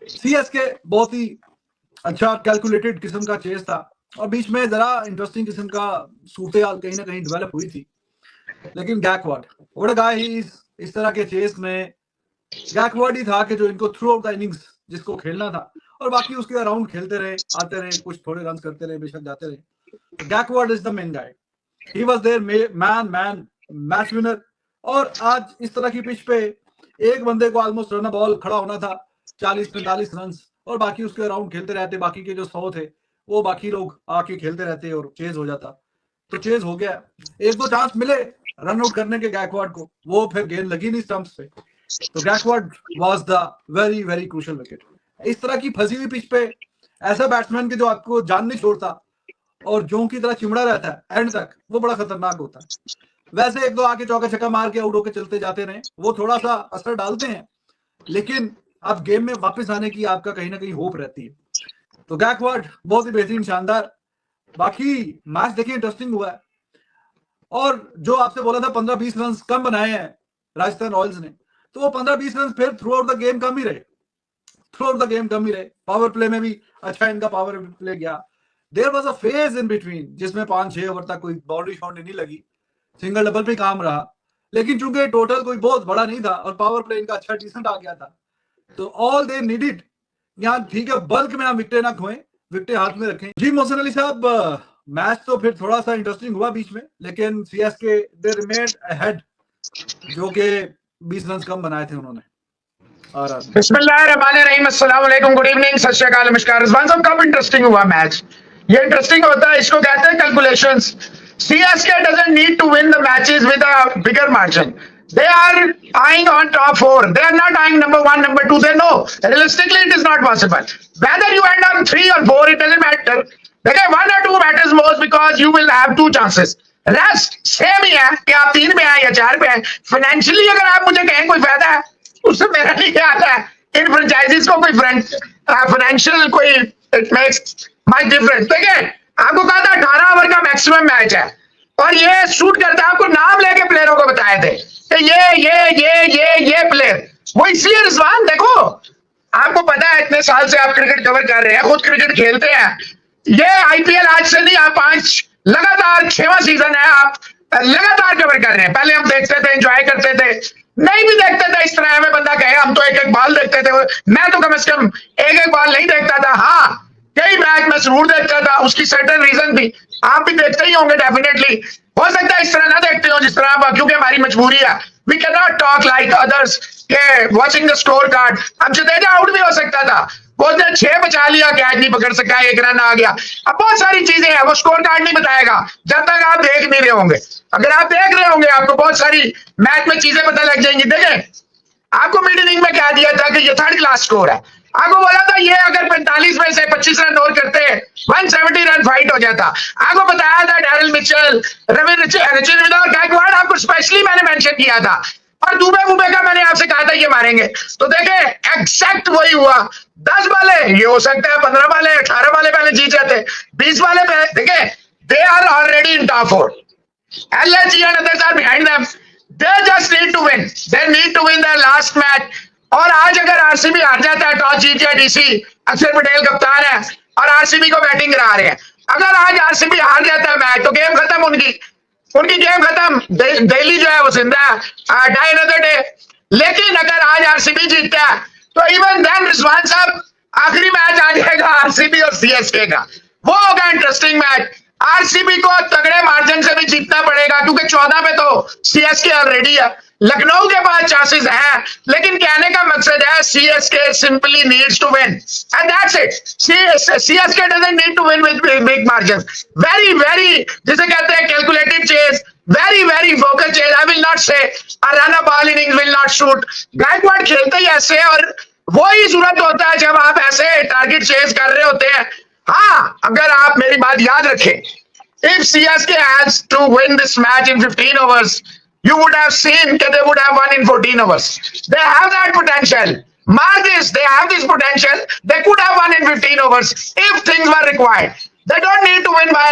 CSK बहुत ही अच्छा calculated किस्म का चेस था और बीच में जरा इंटरेस्टिंग किस्म का सूरत हाल कहीं ना कहीं डेवलप हुई थी। लेकिन गैकवर्ड what a guy he is, इस तरह के चेस में गैकवर्ड ही था कि जो इनको थ्रू आउट द इनिंग्स जिसको खेलना था और बाकी उसके अराउंड खेलते रहे, आते रहे, कुछ थोड़े रन करते रहे, बेशक जाते रहे। तो Gaikwad is the main guy, he was their main match winner. और आज इस तरह की पिच पे एक बंदे को ऑलमोस्ट रन बॉल खड़ा होना था 40-45 रन और बाकी उसके अराउंड खेलते रहते, बाकी के जो 100 थे वो बाकी लोग आके खेलते रहते और चेज हो जाता। तो चेज हो गया, एक दो चांस मिले रन आउट करने के गैकवर्ड को, वो फिर गेंद लगी नहीं स्टंप्स पे। तो Gaikwad was the very very crucial wicket. इस तरह की फंसी हुई पिच पे ऐसा बैट्समैन के जो आपको जान नहीं छोड़ता और जों की तरह चिमड़ा रहता है एंड तक, वो बड़ा खतरनाक होता है। वैसे एक दो आके चौका छक्का मार के आउट होके चलते जाते रहे, वो थोड़ा सा असर डालते हैं, लेकिन अब गेम में वापस आने की आपका कहीं ना कहीं होप रहती है। तो गैकवर्ड बहुत ही बेहतरीन, शानदार। बाकी मैच देखिए इंटरेस्टिंग हुआ है और जो आपसे बोला था 15-20 रन कम बनाए हैं राजस्थान रॉयल्स ने, तो वो 15-20 रन फिर थ्रू आउट द गेम कम ही रहे, थ्रू आउट द गेम कम ही रहे। पावर प्ले में भी अच्छा इनका पावर प्ले गया। There was a phase in between जिसमें 5-6 ओवर तक कोई बाउंड्री शॉट नहीं लगी, सिंगल डबल पे काम रहा, लेकिन चूंकि टोटल कोई बहुत बड़ा नहीं था और पावर प्ले इनका अच्छा डिसेंट आ गया था, तो ऑल दे नीडेड, यहाँ ठीक है बल्क में आप विकेट ना खोएं, विकेट हाथ में रखें। जी मोहसिन अली साहब, मैच तो फिर थोड़ा सा इंटरेस्टिंग हुआ बीच में, लेकिन सीएसके दे रिमेन्ड अहेड, जो कि 20 रन कम बनाए थे उन्होंने। बिस्मिल्लाहिर्रहमानिर्रहीम, अस्सलाम वालेकुम, गुड इवनिंग, सत श्री अकाल, नमस्कार। रिजवान साहब, कब इंटरेस्टिंग हुआ मैच? ये इंटरेस्टिंग होता है, इसको कहते हैं calculations. CSK doesn't need to win the matches with a bigger margin. They are eyeing on top four. They are not eyeing number one, number two. They know realistically it is not possible. Whether you end on 3 or 4, it doesn't matter. Okay, 1 or 2 matters most because you will have 2 chances. Rest same ही है कि आप 3 पे हैं या 4 पे हैं। Financially अगर आप मुझे कहें कोई फायदा है, उससे मेरा नहीं ख्याल है। इन फ्रेंचाइजीज को कोई फाइनेंशियल कोई इट मेक्स माय डिफरेंस। देखिए, आपको कहा था 18 ओवर का मैक्सिमम मैच है और ये शूट करता है, आपको नाम लेके प्लेयरों को बताए थे कि ये प्लेयर। वो इसलिए रिजवान, देखो आपको पता है इतने साल से आप क्रिकेट कवर कर रहे हैं, खुद क्रिकेट खेलते हैं। ये आईपीएल आज से नहीं, आप 5 लगातार 6वां सीजन है, आप लगातार कवर कर रहे हैं। पहले हम देखते थे, एंजॉय करते थे, नहीं भी देखते थे इस तरह, हमें बंदा कहे हम तो एक एक बॉल देखते थे। मैं तो कम से कम एक एक बॉल नहीं देखता था, हाँ कई मैच में जरूर देखता था, उसकी सर्टेन रीजन थी। आप भी देखते ही होंगे डेफिनेटली। हो सकता है इस तरह ना देखते हो जिस तरह आप, क्योंकि हमारी मजबूरी है। We can not talk like others के वाचिंग द स्कोर कार्ड। अब जडेजा आउट भी हो सकता था, वो 6 बचा लिया, कैच नहीं पकड़ सका, 1 रन आ गया। अब बहुत सारी चीजें हैं, वो स्कोर कार्ड नहीं बताएगा जब तक आप देख नहीं रहे होंगे। अगर आप देख रहे होंगे आपको बहुत सारी मैच में चीजें पता लग जाएंगी। देखें, आपको मिड इनिंग में क्या दिया था कि ये 3rd क्लास स्कोर है। आपको बोला था ये अगर 45 में से 25 रन और करते 170 रन फाइट हो जाता। आपको बताया था डैरिल मिचेल, रवि रचिंद्र और गायकवाड़, आपको स्पेशली मैंने मेंशन किया था। और दुबे का मैंने आपसे कहा था ये मारेंगे। तो देखे एग्जैक्ट वही हुआ। 10 वाले ये हो सकता है, 15 वाले 18 वाले पहले जीत जाते, 20 वाले देखे they are already in top 4. LSG and others are behind them. They just need to win. They need to win their last match. और आज अगर आरसीबी हार जाता है, टॉस जीत जाए डीसी, अक्षर पटेल कप्तान है और आरसीबी को बैटिंग करा रहे हैं, अगर आज आरसीबी हार जाता है मैच तो गेम खत्म, उनकी गेम खत्म। दिल्ली जो है वो जिंदा है, डाई अनदर डे। लेकिन अगर आज आरसीबी जीतता है तो इवन देन रिजवान साहब, आखिरी मैच आ जाएगा आरसीबी और सीएसके का, वो होगा इंटरेस्टिंग मैच। आरसीबी को तगड़े मार्जिन से भी जीतना पड़ेगा क्योंकि 14 पे तो सीएसके ऑलरेडी है, लखनऊ के पास चांसेस हैं। लेकिन कहने का मकसद है CSK simply needs to win and that's it. CSK doesn't need to win with big margin. Very very, जिसे कहते हैं calculated chase, very very focus chase. I will not say run a ball innings will not shoot. Gaikwad खेलते ही ऐसे, और वही सूरत होता है जब आप ऐसे टारगेट चेस कर रहे होते हैं। हाँ, अगर आप मेरी बात याद रखें, if CSK has to win this match in 15 overs, you would have seen that they would have won in 14 overs. They have that potential. Mark this, they have this potential. They could have won in 15 overs if things were required. They don't need to win by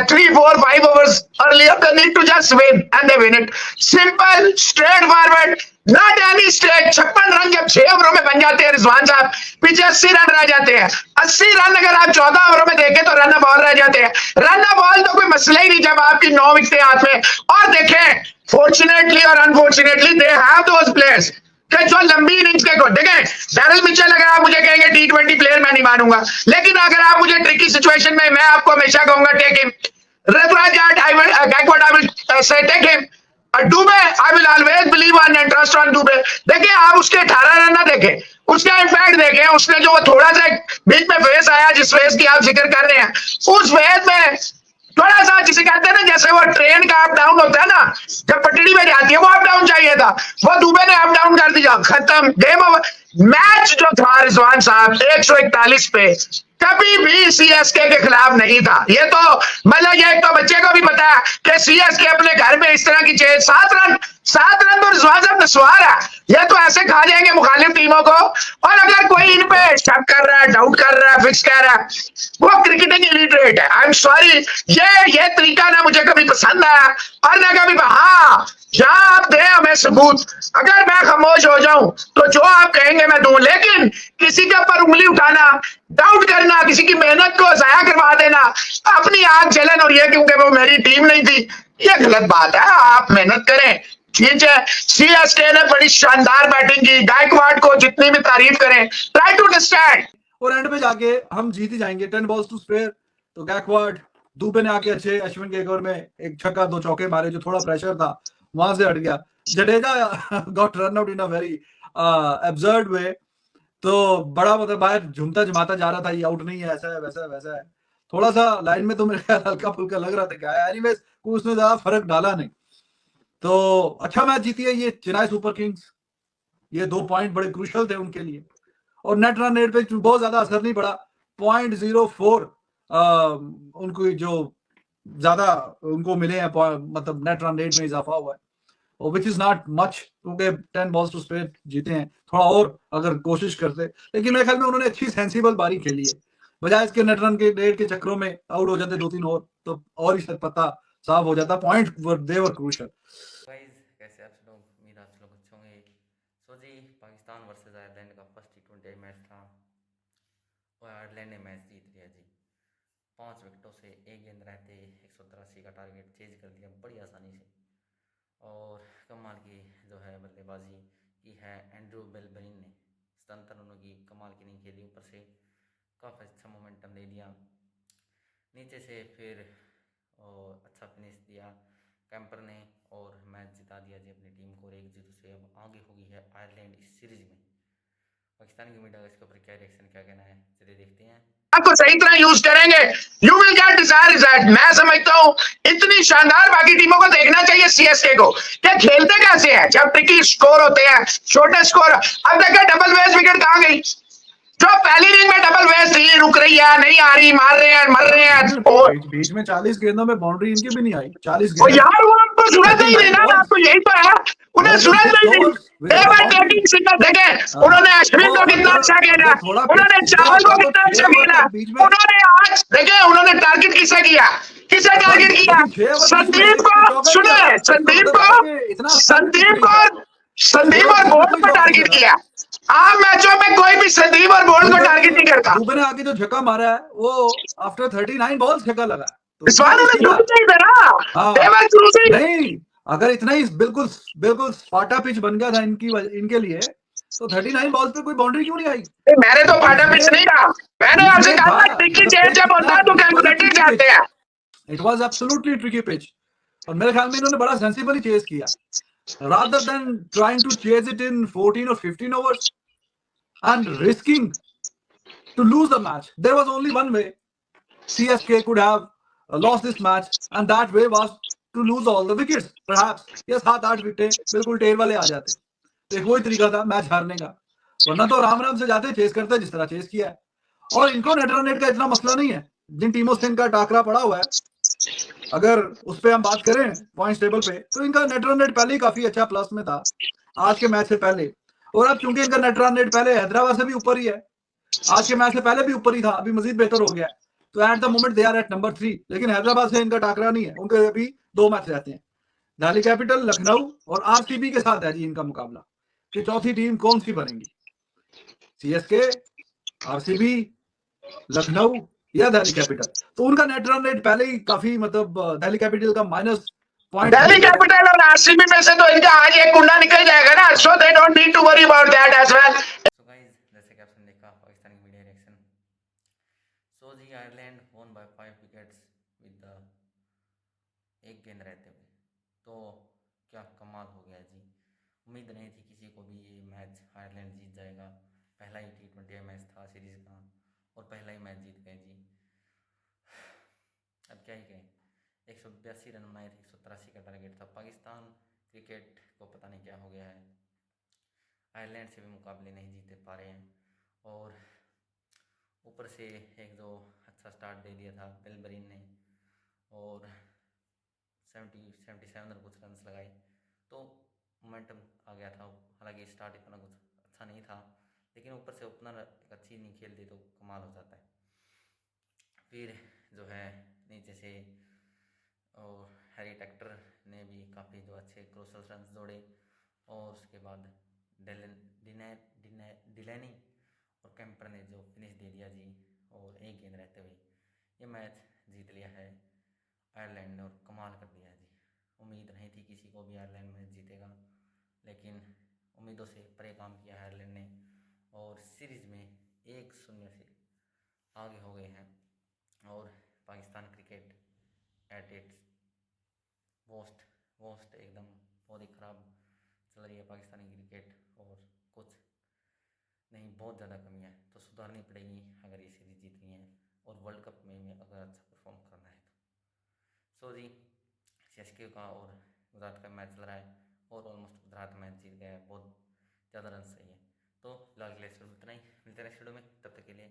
3, 4, 5 overs earlier. They need to just win and they win it. Simple, straightforward. Not any state. 56 run जब 6 ओवरों में बन जाते हैं रिजवान साहब, पीछे 80 run रह जाते हैं। 80 रन अगर आप 14 ओवरों में देखें तो रन बॉल रह जाते हैं। रन बॉल तो कोई मसला ही नहीं जब आपकी 9 विकेटें हाथ में। और देखें, फॉर्चुनेटली और unfortunately they have those players कि जो लंबी इनिंग्स के को देखें। डैरिल मिचेल अगर आप मुझे कहेंगे T20 प्लेयर, मैं नहीं मानूंगा, लेकिन अगर आप मुझे ट्रिकी सिचुएशन में, मैं आपको हमेशा कहूंगा take him. Ruturaj Gaikwad I will say take him. और Dube, I will always believe on and trust on Dube. देखिए आप उसके 18 रन ना देखें, उसका इम्पैक्ट देखें। उसने जो थोड़ा सा बीच में फेस आया, जिस फेस की आप जिक्र कर रहे हैं, उस फेस में थोड़ा सा जिसे कहते हैं ना, जैसे वो ट्रेन का अप डाउन होता है ना, जब पटड़ी में जाती है, वो अप डाउन चाहिए था, वो दुबे ने अप डाउन कर दिया, खत्म, गेम ओवर। मैच जो था रिजवान साहब 141 पे कभी भी सीएसके के खिलाफ नहीं था। ये तो मतलब ये तो बच्चे को भी पता है कि सीएसके अपने घर में इस तरह की चीज 7 रन तो रिजवान साहब नस्वार है। ये तो ऐसे खा जाएंगे मुखालिफ टीमों को। और अगर कोई इन पे शक कर रहा है, डाउट कर रहा है, फिक्स कह रहा है, वो क्रिकेटिंग इलिटरेट है। आई एम सॉरी, ये तरीका ना मुझे कभी पसंद आया और ना कभी। हाँ, जहां आप दे हमें सबूत, अगर मैं खामोश हो जाऊं तो जो आप कहेंगे मैं दूं, लेकिन किसी के ऊपर उंगली उठाना, डाउट करना, किसी की मेहनत को जाया करवा देना, अपनी आग जलन और ये क्योंकि वो मेरी टीम नहीं थी, ये गलत बात है। आप मेहनत करें, ठीक है। सीएसके ने बड़ी शानदार बैटिंग की, गायकवाड को जितनी भी तारीफ करें, ट्राई टू अंडरस्टैंड। और एंड पे जाके हम जीत ही जाएंगे। 10 बॉल्स टू स्पेयर, तो गायकवाड, दुबे ने आके अच्छे अश्विन के एक ओवर में एक छक्का 2 चौके मारे, जो थोड़ा प्रेशर था वहां से हट गया। Jadeja got run out in a very absurd way, तो बड़ा मतलब बाहर झूमता जमाता जा रहा था, ये आउट नहीं है, ऐसा है, वैसा है, वैसा है। थोड़ा सा लाइन में तो मेरे ख्याल हल्का फुल्का लग रहा था क्या। एनीवेज कोई उसने ज्यादा फर्क डाला नहीं। तो अच्छा मैच जीती है ये चेन्नई सुपर किंग्स। ये 2 पॉइंट बड़े क्रूशल थे उनके लिए। और नेट रन रेट पे बहुत ज्यादा असर नहीं पड़ा। 0.04 उनको जो ज्यादा उनको मिले हैं, मतलब नेट रन रेट में इजाफा हुआ है, और विच इज नॉट मच, क्योंकि 10 बॉल्स टू स्पेयर जीते हैं। थोड़ा और अगर कोशिश करते, लेकिन मेरे ख्याल में उन्होंने अच्छी सेंसिबल बारी खेली है, बजाय इसके नेट रन के रेट के चक्करों में आउट हो जाते 2-3 और ही पता साफ हो जाता। पॉइंट दे वर क्रूशल। गाइस, कैसे आप लोग? उम्मीद आप लोग अच्छे होंगे। सो जी, पाकिस्तान वर्सेस आयरलैंड का फर्स्ट T20 मैच था और आयरलैंड ने मैच जीत लिया जी। 5 विकेटों से 1 गेंद रहते 183 का टारगेट चेज कर दिया बड़ी आसानी से। और कमाल की जो है बल्लेबाजी की है एंड्रू बेलबरिन ने। सतंतर उन्होंने कमाल की नहीं खेली, ऊपर से काफ़ी अच्छा मोमेंटम दे दिया, नीचे से फिर और अच्छा फिनिश दिया कैंपर ने और मैच जिता दिया जी अपनी टीम को। 1-0 से अब आगे हो गई है आयरलैंड इस सीरीज में। पाकिस्तान की मीडिया का इसके ऊपर क्या रिएक्शन, क्या कहना है, चलिए देखते हैं। आपको सही तरह यूज करेंगे, you will get desired result. मैं समझता हूं इतनी शानदार बाकी टीमों को देखना चाहिए सीएसके को कि खेलते कैसे हैं जब ट्रिकी स्कोर होते हैं, छोटे स्कोर। अब देखिए डबल वेस्ट विकेट कहां गई, जो पहली इनिंग में डबल वेस्ट थी, रुक रही है, नहीं आ रही, मार रहे हैं, मर रहे हैं। और बीच में 40 गेंदों में बाउंड्री इनकी भी नहीं आई। 40 और यार वो आपको सूरत नहीं देना, आपको यही तो है, उन्हें सूरत नहीं दी। देखें उन्होंने अश्विन को कितना अच्छा खेला, उन्होंने चावल को कितना अच्छा खेला, उन्होंने आज देखे उन्होंने टारगेट किसे किया, किसे टारगेट किया, संदीप को। सुने, संदीप और बोल्ट को टारगेट किया। आम मैचों में कोई भी संदीप और बोल्ट को टारगेट नहीं करता। दुबे ने आके जो छक्का मारा है वो आफ्टर 39 बॉल्स छक्का लगा, इस बार उन्हें छूट नहीं दे रहा। नहीं, अगर इतना ही बिल्कुल स्पाटा पिच बन गया था इनके लिए, तो 39 बॉल्स पे कोई बाउंड्री क्यों नहीं आई? मैंने तो फाटा पिच नहीं कहा, मैंने आपसे कहा ट्रिकी चेज जब होता है तो कैलकुलेटर जाते हैं। It was absolutely tricky pitch, और मेरे ख्याल में इन्होंने बड़ा सेंसिबली चेज किया, rather than trying to chase it in 14 or 15 overs and risking to lose the match. There was only one way CSK could have lost this match, and that way was to lose all the wickets. Perhaps ये 7-8 wicket बिल्कुल tell वाले आ जाते, तो एक वही तरीका था match हारने का, वरना तो आराम से जाते चेस करते जिस तरह चेस किया है। और इनको नेट रन रेट का इतना मसला नहीं है, जिन टीमों से इनका टाकरा पड़ा हुआ है, अगर उस पर हम बात करें पॉइंट्स टेबल पे, तो इनका नेट रन रेट पहले ही काफी अच्छा प्लस में था आज के मैच से पहले। और अब चूंकि इनका नेट रन रेट पहले हैदराबाद से भी ऊपर ही है, आज के मैच से पहले भी ऊपर ही था, अभी मजीद बेहतर हो गया, तो at the moment they are at number 3। लेकिन हैदराबाद से इनका टाकरा नहीं है, उनके अभी 2 मैच रहते हैं, दिल्ली कैपिटल, लखनऊ और आरसीबी के साथ है जी इनका मुकाबला। कि चौथी टीम कौन सी बनेगी, सीएसके, आरसीबी, लखनऊ या दिल्ली कैपिटल। तो उनका नेट रन रेट पहले ही काफी मतलब दिल्ली कैपिटल का -0.3 दिल्ली है। कैपिटल और आरसीबी में से तो इनका आज एक कुंडा निकल जाएगा ना, so they don't need to worry about that as well. So guys, जैसे कि आपने देखा पाकिस्तानी मीडिया रिएक्शन, सो जी Ireland won by 5 wickets with the एक गेंद रहते हुए, तो क्या कमाल हो गया जी। उम्मीद नहीं थी किसी को भी ये मैच आयरलैंड जीत जाएगा। पहला ही T20 मैच था सीरीज़ का और पहला ही मैच जीत गए जी। अब क्या ही कहें, 182 रन बनाए थे, 183 का टारगेट था। पाकिस्तान क्रिकेट को पता नहीं क्या हो गया है, आयरलैंड से भी मुकाबले नहीं जीते पा रहे हैं और ऊपर से एक दो अच्छा स्टार्ट दे दिया था बिलबरीन ने और 77 कुछ रन लगाए, तो मोमेंटम आ गया था। हालांकि स्टार्ट इतना कुछ अच्छा नहीं था, लेकिन ऊपर से ओपनर अच्छी नहीं खेलते तो कमाल हो जाता है। फिर जो है नीचे से और हैरी टेक्टर ने भी काफ़ी जो अच्छे क्रूशल रन जोड़े और उसके बाद डिलैनी और कैंपर ने जो फिनिश दे दिया जी, और एक गेंद रहते हुए ये मैच जीत लिया है आयरलैंड ने और कमाल कर दिया जी। उम्मीद नहीं थी किसी को भी आयरलैंड मैच जीतेगा, लेकिन उम्मीदों से परे काम किया आयरलैंड ने और सीरीज़ में 1-0 से आगे हो गए हैं। और पाकिस्तान क्रिकेट एट इट्स वोस्ट एकदम बहुत ही ख़राब चल रही है पाकिस्तानी क्रिकेट, और कुछ नहीं बहुत ज़्यादा कमियां है, तो सुधारनी पड़ेगी अगर ये सीरीज़ जीतनी है और वर्ल्ड कप में अगर अच्छा परफॉर्म करना है तो। सो जी, सीएसके का और गुजरात का मैच चल रहा है और ऑलमोस्ट गुजरात मैच जीत गया है, बहुत ज़्यादा रन सही है। तो फिलहाल के लिए मिलते नहीं, मिलते नेक्स्ट वीडियो में, तब तक के लिए